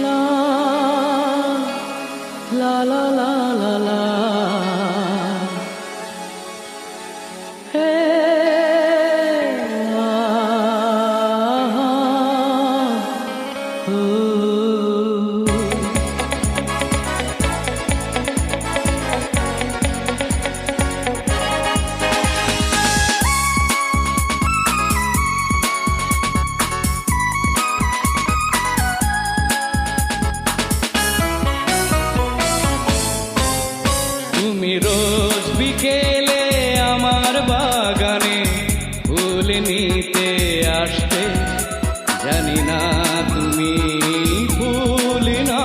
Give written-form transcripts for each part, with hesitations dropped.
লা লা লা লা লা লা হে তুমি রোজ বিকেলে আমার বাগানে ফুল নিতে আসতে, জানি না তুমি ফুল না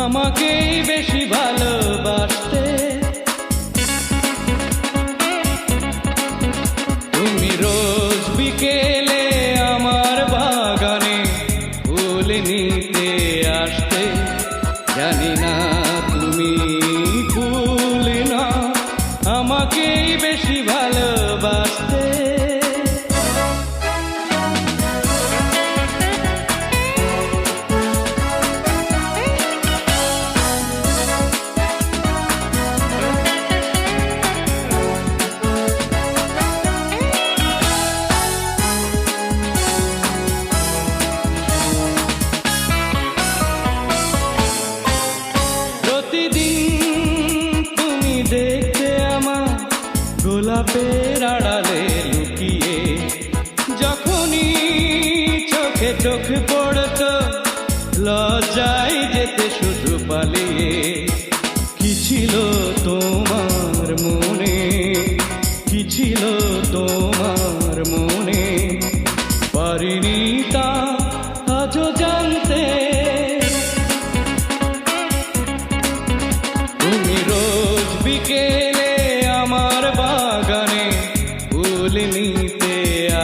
আমাকেই বেশি ভালোবাসতে। তুমি রোজ বিকেলে আমার বাগানে ফুল নিতে আসতে, জানি না তুমি ফুল না আমাকেই বেশি ভালোবাসতে। গোলাপের আড়ালে লুকিয়ে যখনই চোখে চোখ পড়ত, লজ্জায় যেতে শুধু পালিয়ে। কি ছিল তোমার মনে, কি ছিল তোমার মনে, পারিনি তা আজও জানতে। তুমি রোজ বিকেলে আমার বাগানে ফুল নিতে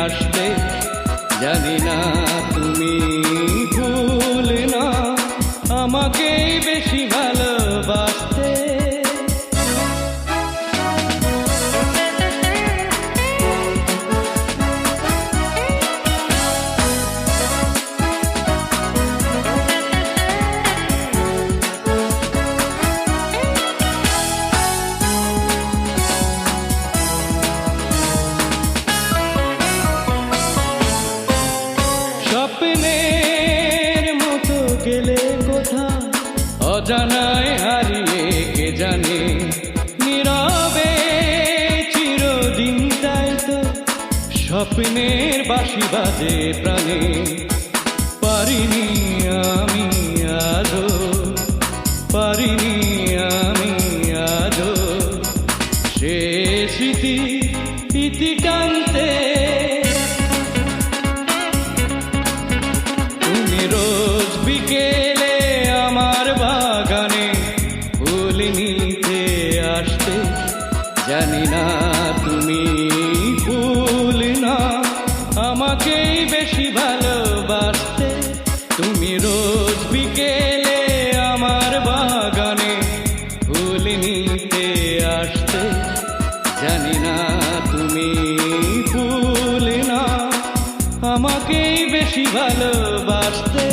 আসতে, জানি না তুমি ফুল না আমাকেই বেশি ভালোবাসতে। স্বপ্নের মতো গেলে কোথা অজানায় হারিয়ে, কে জানে নীরবে চিরদিন। তাই তো স্বপ্নের বাঁশি বাজে প্রাণে, পারিনি আমি আজও, পারিনি আমি আজও সে স্মৃতি ইতি টানতে। রোজ বিকেলে আমার বাগানে ফুল নিতে আসতে, জানি না তুমি ফুল না আমাকেই বেশি ভালোবাসতে। তুমি রোজ বিকেলে আমার বাগানে ফুল নিতে আসতে, জানি না তুমি ফুল না আমাকেই বেশি ভালোবাসতে।